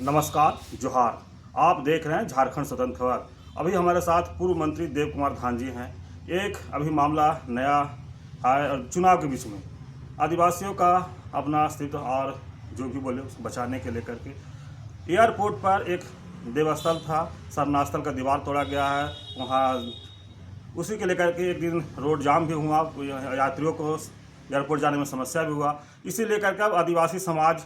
नमस्कार, जोहार। आप देख रहे हैं झारखंड स्वतंत्र खबर। अभी हमारे साथ पूर्व मंत्री देव कुमार धान जी हैं। एक अभी मामला नया है चुनाव के बीच में आदिवासियों का अपना अस्तित्व और जो भी बोले उसको बचाने के लेकर के एयरपोर्ट पर एक देवस्थल था, शरणास्थल का दीवार तोड़ा गया है वहाँ। उसी के लेकर के एक दिन रोड जाम भी हुआ, यात्रियों को एयरपोर्ट जाने में समस्या भी हुआ। इसी लेकर के अब आदिवासी समाज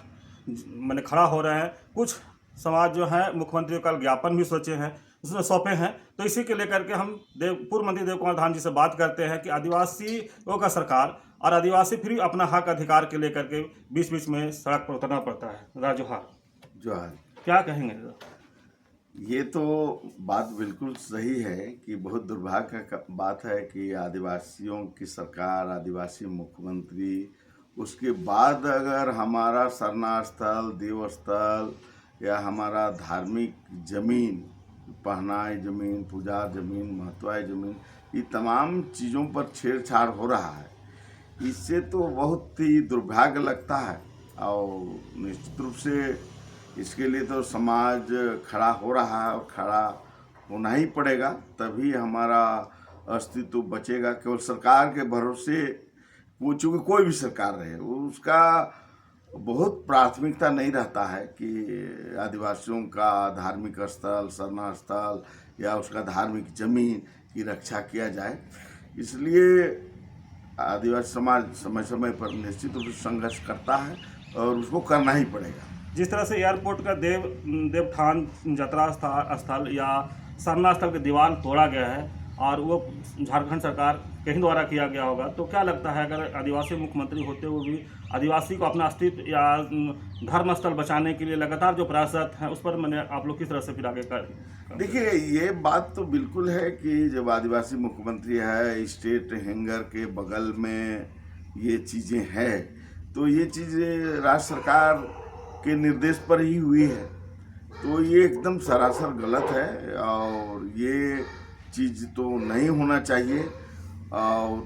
मैंने खड़ा हो रहे हैं। कुछ समाज जो है मुख्यमंत्री का ज्ञापन भी सोचे हैं, उसमें सौंपे हैं। तो इसी के लेकर के हम पूर्व मंत्री देव कुमार धान जी से बात करते हैं कि आदिवासियों का सरकार और आदिवासी फिर अपना हक अधिकार के लेकर के बीच बीच में सड़क पर उतरना पड़ता है। राजोहार, जोहार। क्या कहेंगे? ये तो बात बिल्कुल सही है कि बहुत दुर्भाग्य का बात है कि आदिवासियों की सरकार, आदिवासी मुख्यमंत्री, उसके बाद अगर हमारा शरणास्थल, देवस्थल या हमारा धार्मिक जमीन, पहनाई जमीन, पूजा जमीन, महत्वाई जमीन, ये तमाम चीज़ों पर छेड़छाड़ हो रहा है, इससे तो बहुत ही दुर्भाग्य लगता है। और निश्चित रूप से इसके लिए तो समाज खड़ा हो रहा है और खड़ा होना ही पड़ेगा, तभी हमारा अस्तित्व बचेगा। केवल सरकार के भरोसे वो, चूँकि कोई भी सरकार रहे, उसका बहुत प्राथमिकता नहीं रहता है कि आदिवासियों का धार्मिक स्थल, शरणास्थल या उसका धार्मिक जमीन की रक्षा किया जाए। इसलिए आदिवासी समाज समय समय पर निश्चित रूप से संघर्ष करता है और उसको करना ही पड़ेगा। जिस तरह से एयरपोर्ट का देवठान जतरा स्थल या शरणास्थल की दीवार तोड़ा गया है और वो झारखंड सरकार कहीं द्वारा किया गया होगा, तो क्या लगता है अगर आदिवासी मुख्यमंत्री होते हुए भी आदिवासी को अपना अस्तित्व या धर्म स्थल बचाने के लिए लगातार जो प्रयासरत हैं, उस पर मैंने आप लोग किस तरह से फिर आगे कर? देखिए, ये बात तो बिल्कुल है कि जब आदिवासी मुख्यमंत्री है, स्टेट हैंगर के बगल में ये चीज़ें हैं, तो ये चीज़ें राज्य सरकार के निर्देश पर ही हुई है, तो ये एकदम सरासर गलत है और ये चीज़ तो नहीं होना चाहिए। और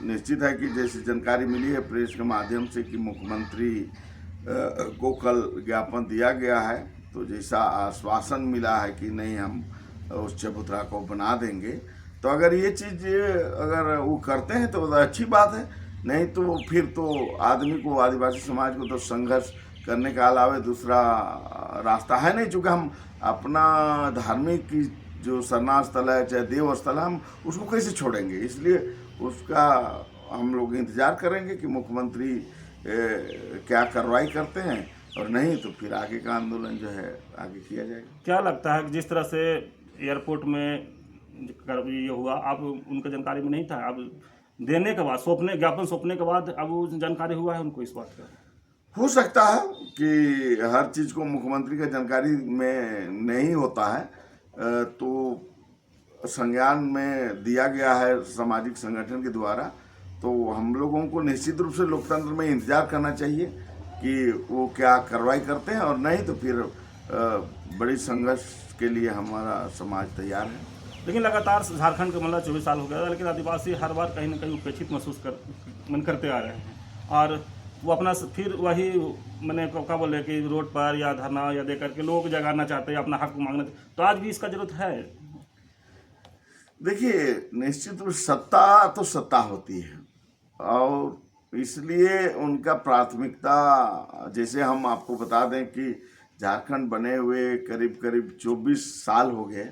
निश्चित है कि जैसे जानकारी मिली है प्रेस के माध्यम से कि मुख्यमंत्री को कल ज्ञापन दिया गया है, तो जैसा आश्वासन मिला है कि नहीं हम उस चबूतरा को बना देंगे, तो अगर ये चीज़ अगर वो करते हैं तो अच्छी बात है, नहीं तो फिर तो आदमी को, आदिवासी समाज को तो संघर्ष करने के अलावा दूसरा रास्ता है नहीं। चूँकि हम अपना धार्मिक जो शरणास्थल है, चाहे देवस्थल है, हम उसको कैसे छोड़ेंगे। इसलिए उसका हम लोग इंतज़ार करेंगे कि मुख्यमंत्री क्या कार्रवाई करते हैं, और नहीं तो फिर आगे का आंदोलन जो है आगे किया जाएगा। क्या लगता है कि जिस तरह से एयरपोर्ट में ये हुआ, आप उनका जानकारी में नहीं था, अब देने के बाद ज्ञापन सौंपने के बाद अब वो जानकारी हुआ है उनको इस बात का? हो सकता है कि हर चीज़ को मुख्यमंत्री का जानकारी में नहीं होता है, तो संज्ञान में दिया गया है सामाजिक संगठन के द्वारा, तो हम लोगों को निश्चित रूप से लोकतंत्र में इंतजार करना चाहिए कि वो क्या कार्रवाई करते हैं, और नहीं तो फिर बड़ी संघर्ष के लिए हमारा समाज तैयार है। लेकिन लगातार झारखंड का मतलब 24 साल हो गया, लेकिन आदिवासी हर बार कहीं ना कहीं उपेक्षित महसूस करते आ रहे हैं, और वो अपना फिर वही मैंने क्या बोले कि रोड पर या धरना या दे करके लोग जगाना चाहते हैं, अपना हक मांगना, तो आज भी इसका जरूरत है। देखिए, निश्चित रूप सत्ता तो सत्ता होती है, और इसलिए उनका प्राथमिकता, जैसे हम आपको बता दें कि झारखंड बने हुए करीब करीब 24 साल हो गए,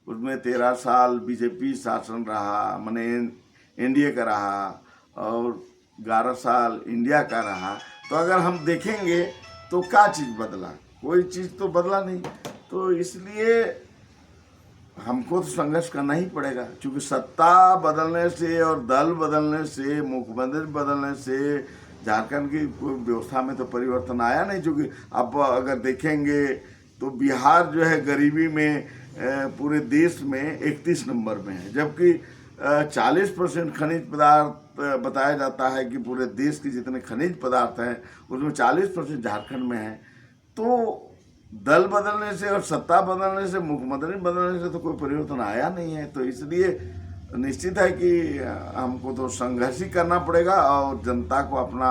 उसमें 13 साल बीजेपी शासन रहा, माने एनडीए का रहा, और 11 साल इंडिया का रहा। तो अगर हम देखेंगे तो क्या चीज़ बदला? कोई चीज़ तो बदला नहीं। तो इसलिए हमको तो संघर्ष करना ही पड़ेगा, क्योंकि सत्ता बदलने से और दल बदलने से, मुख्यमंत्री बदलने से झारखंड की कोई व्यवस्था में तो परिवर्तन आया नहीं। क्योंकि अब अगर देखेंगे तो बिहार जो है गरीबी में पूरे देश में 31 नंबर में है, जबकि 40% खनिज पदार्थ बताया जाता है कि पूरे देश के जितने खनिज पदार्थ हैं उसमें 40% झारखंड में है। तो दल बदलने से और सत्ता बदलने से, मुख्यमंत्री बदलने से तो कोई परिवर्तन आया नहीं है। तो इसलिए निश्चित है कि हमको तो संघर्ष ही करना पड़ेगा और जनता को अपना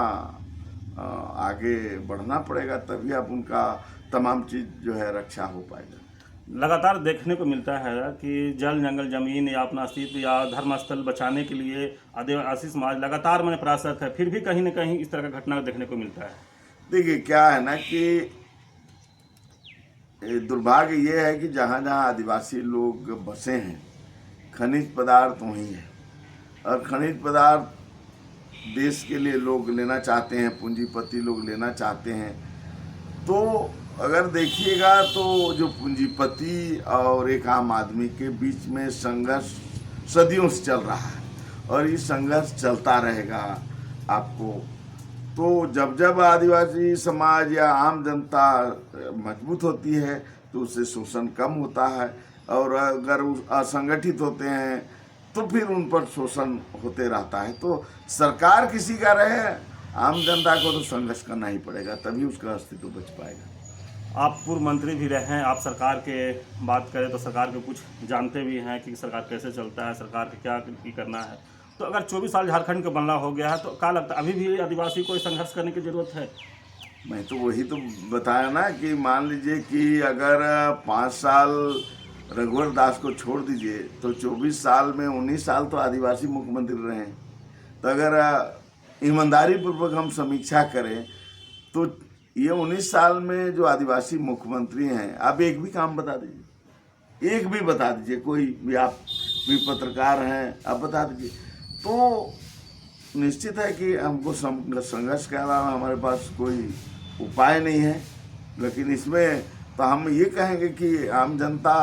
आगे बढ़ना पड़ेगा, तभी आप उनका तमाम चीज़ जो है रक्षा हो पाएगा। लगातार देखने को मिलता है कि जल जंगल जमीन या अपना अस्तित्व या धर्मस्थल बचाने के लिए आदिवासी समाज लगातार मैंने प्रयासरत है, फिर भी कहीं न कहीं इस तरह का घटना देखने को मिलता है। देखिए क्या है ना कि दुर्भाग्य ये है कि जहाँ जहाँ आदिवासी लोग बसे हैं खनिज पदार्थ वहीं है, और खनिज पदार्थ देश के लिए लोग लेना चाहते हैं, पूंजीपति लोग लेना चाहते हैं। तो अगर देखिएगा तो जो पूंजीपति और एक आम आदमी के बीच में संघर्ष सदियों से चल रहा है, और ये संघर्ष चलता रहेगा आपको। तो जब जब आदिवासी समाज या आम जनता मजबूत होती है तो उससे शोषण कम होता है, और अगर असंगठित होते हैं तो फिर उन पर शोषण होते रहता है। तो सरकार किसी का रहे, आम जनता को तो संघर्ष करना ही पड़ेगा, तभी उसका अस्तित्व बच पाएगा। आप पूर्व मंत्री भी रहे हैं, आप सरकार के बात करें तो सरकार के कुछ जानते भी हैं कि सरकार कैसे चलता है, सरकार को क्या करना है। तो अगर 24 साल झारखंड का बनना हो गया है तो क्या लगता है अभी भी आदिवासी को संघर्ष करने की ज़रूरत है? मैं तो वही तो बताया ना कि मान लीजिए कि अगर 5 साल रघुवर दास को छोड़ दीजिए तो 24 साल में 19 साल तो आदिवासी मुख्यमंत्री रहे हैं। तो अगर ईमानदारी पूर्वक हम समीक्षा करें तो ये 19 साल में जो आदिवासी मुख्यमंत्री हैं, आप एक भी काम बता दीजिए, एक भी बता दीजिए, कोई भी, आप भी पत्रकार हैं, आप बता दीजिए। तो निश्चित है कि हमको संघर्ष के अलावा हमारे पास कोई उपाय नहीं है। लेकिन इसमें तो हम ये कहेंगे कि आम जनता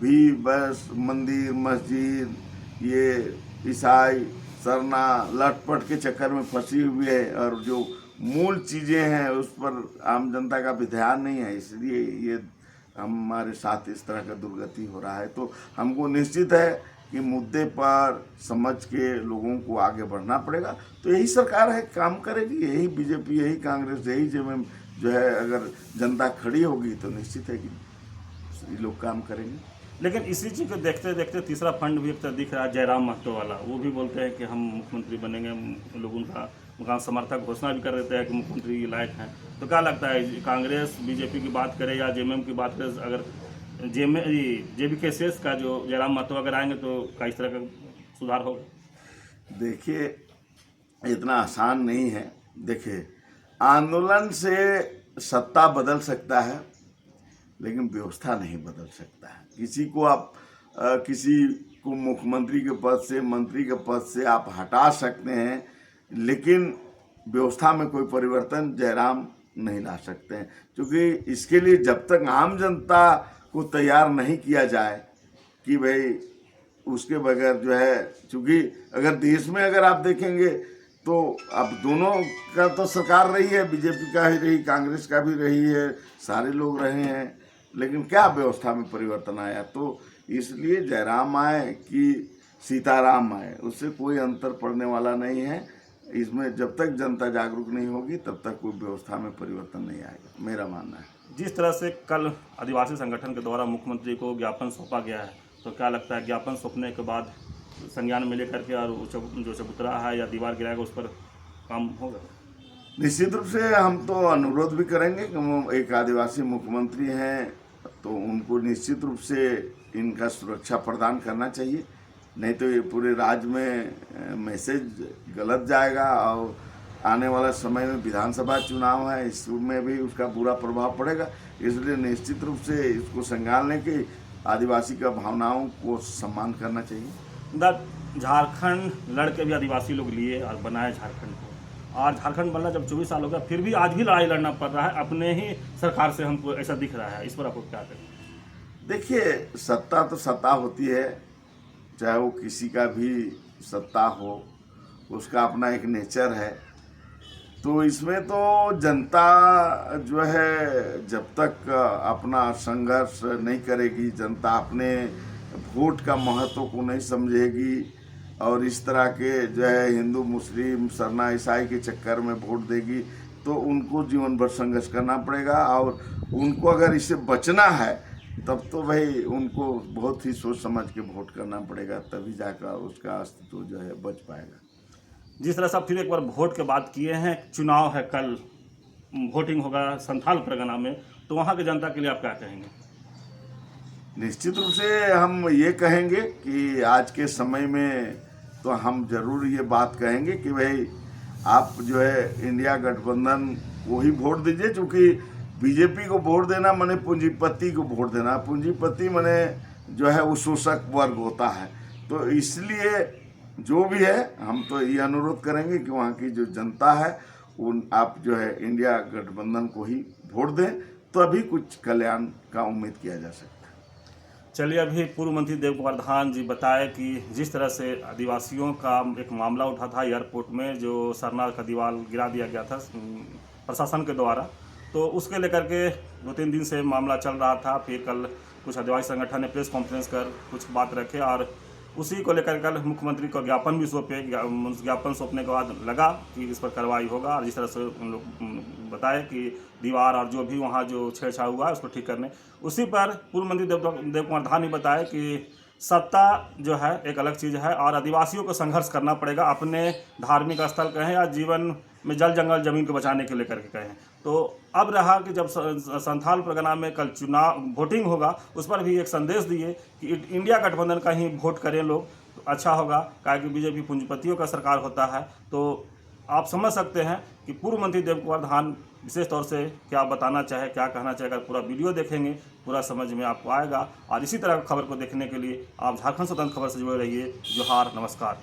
भी बस मंदिर मस्जिद ये ईसाई सरना लटपट के चक्कर में फंसी हुई है, और जो मूल चीज़ें हैं उस पर आम जनता का भी ध्यान नहीं है, इसलिए ये हमारे साथ इस तरह का दुर्गति हो रहा है। तो हमको निश्चित है कि मुद्दे पर समझ के लोगों को आगे बढ़ना पड़ेगा। तो यही सरकार है, काम करेगी, यही बीजेपी, यही कांग्रेस, यही जेएमएम जो है, अगर जनता खड़ी होगी तो निश्चित है कि ये लोग काम करेंगे। लेकिन इसी चीज़ को देखते देखते तीसरा फंड भी एक तरह दिख रहा है, जयराम महतो वाला। वो भी बोलते हैं कि हम मुख्यमंत्री बनेंगे, लोग उनका समर्थक घोषणा भी कर देते हैं कि मुख्यमंत्री ये लायक हैं। तो क्या लगता है कांग्रेस बीजेपी की बात करें या जेएमएम की बात करें, अगर जेबीकेएस का जो जयराम महतो अगर आएंगे तो क्या इस तरह का सुधार होगा? देखिए इतना आसान नहीं है। देखिए आंदोलन से सत्ता बदल सकता है लेकिन व्यवस्था नहीं बदल सकता है। किसी को मुख्यमंत्री के पद से, मंत्री के पद से आप हटा सकते हैं, लेकिन व्यवस्था में कोई परिवर्तन जयराम नहीं ला सकते हैं। क्योंकि इसके लिए जब तक आम जनता को तैयार नहीं किया जाए कि भाई उसके बगैर जो है, क्योंकि अगर देश में अगर आप देखेंगे तो अब दोनों का तो सरकार रही है, बीजेपी का ही रही, कांग्रेस का भी रही है, सारे लोग रहे हैं, लेकिन क्या व्यवस्था में परिवर्तन आया? तो इसलिए जयराम आए कि सीताराम आए, उससे कोई अंतर पड़ने वाला नहीं है। इसमें जब तक जनता जागरूक नहीं होगी तब तक कोई व्यवस्था में परिवर्तन नहीं आएगा, मेरा मानना है। जिस तरह से कल आदिवासी संगठन के द्वारा मुख्यमंत्री को ज्ञापन सौंपा गया है, तो क्या लगता है ज्ञापन सौंपने के बाद संज्ञान में लेकर के और जो चबूतरा है या दीवार गिराएगा उस पर काम होगा? निश्चित रूप से हम तो अनुरोध भी करेंगे कि वो एक आदिवासी मुख्यमंत्री हैं तो उनको निश्चित रूप से इनका सुरक्षा प्रदान करना चाहिए, नहीं तो ये पूरे राज्य में मैसेज गलत जाएगा। और आने वाला समय में विधानसभा चुनाव है, इसमें भी उसका बुरा प्रभाव पड़ेगा। इसलिए निश्चित रूप से इसको संभालने के आदिवासी का भावनाओं को सम्मान करना चाहिए। झारखंड लड़के भी आदिवासी लोग लिए और बनाए झारखंड को, और झारखंड बनना जब 24 साल हो गया फिर भी आज भी लड़ाई लड़ना पड़ रहा है अपने ही सरकार से, हमको ऐसा दिख रहा है। इस पर आपको क्या करें? देखिए सत्ता तो सत्ता होती है, चाहे वो किसी का भी सत्ता हो, उसका अपना एक नेचर है। तो इसमें तो जनता जो है जब तक अपना संघर्ष नहीं करेगी, जनता अपने वोट का महत्व को नहीं समझेगी और इस तरह के जो है हिंदू मुस्लिम सरना ईसाई के चक्कर में वोट देगी, तो उनको जीवन भर संघर्ष करना पड़ेगा। और उनको अगर इससे बचना है तब तो भाई उनको बहुत ही सोच समझ के वोट करना पड़ेगा, तभी जाकर उसका अस्तित्व जो है बच पाएगा। जिस तरह से आप फिर एक बार वोट के बात किए हैं, चुनाव है कल, वोटिंग होगा संथाल परगना में, तो वहाँ की जनता के लिए आप क्या कहेंगे? निश्चित रूप से हम ये कहेंगे कि आज के समय में तो हम जरूर ये बात कहेंगे कि भाई आप जो है इंडिया गठबंधन को ही वोट दीजिए, क्योंकि बीजेपी को वोट देना माने पूंजीपति को वोट देना, पूंजीपति माने जो है वो शोषक वर्ग होता है। तो इसलिए जो भी है हम तो ये अनुरोध करेंगे कि वहाँ की जो जनता है उन आप जो है इंडिया गठबंधन को ही वोट दें, तो अभी कुछ कल्याण का उम्मीद किया जा सकता है। चलिए, अभी पूर्व मंत्री देव कुमार धान जी बताए कि जिस तरह से आदिवासियों का एक मामला उठा था एयरपोर्ट में, जो सरना का दीवार गिरा दिया गया था प्रशासन के द्वारा, तो उसके लेकर के 2-3 दिन से मामला चल रहा था। फिर कल कुछ आदिवासी संगठन ने प्रेस कॉन्फ्रेंस कर कुछ बात रखे और उसी को लेकर कल मुख्यमंत्री को ज्ञापन भी सौंपे। ज्ञापन सौंपने के बाद लगा कि इस पर कार्रवाई होगा, और जिस तरह से उन लोग बताए कि दीवार और जो भी वहाँ जो छेड़छाड़ हुआ है उसको ठीक करने, उसी पर पूर्व मंत्री देव कुमार धान ने बताया कि सत्ता जो है एक अलग चीज़ है और आदिवासियों को संघर्ष करना पड़ेगा, अपने धार्मिक स्थल कहें या जीवन में जल जंगल जमीन को बचाने के लेकर के कहें। तो अब रहा कि जब संथाल परगना में कल चुनाव वोटिंग होगा, उस पर भी एक संदेश दिए कि इंडिया गठबंधन का ही वोट करें लोग, तो अच्छा होगा, क्या कि बीजेपी पूंजीपतियों का सरकार होता है। तो आप समझ सकते हैं कि पूर्व मंत्री देव कुमार धान विशेष तौर से क्या बताना चाहे, क्या कहना चाहे। अगर पूरा वीडियो देखेंगे पूरा समझ में आपको आएगा। और इसी तरह खबर को देखने के लिए आप झारखंड स्वतंत्र खबर से जुड़े रहिए। जोहार, नमस्कार।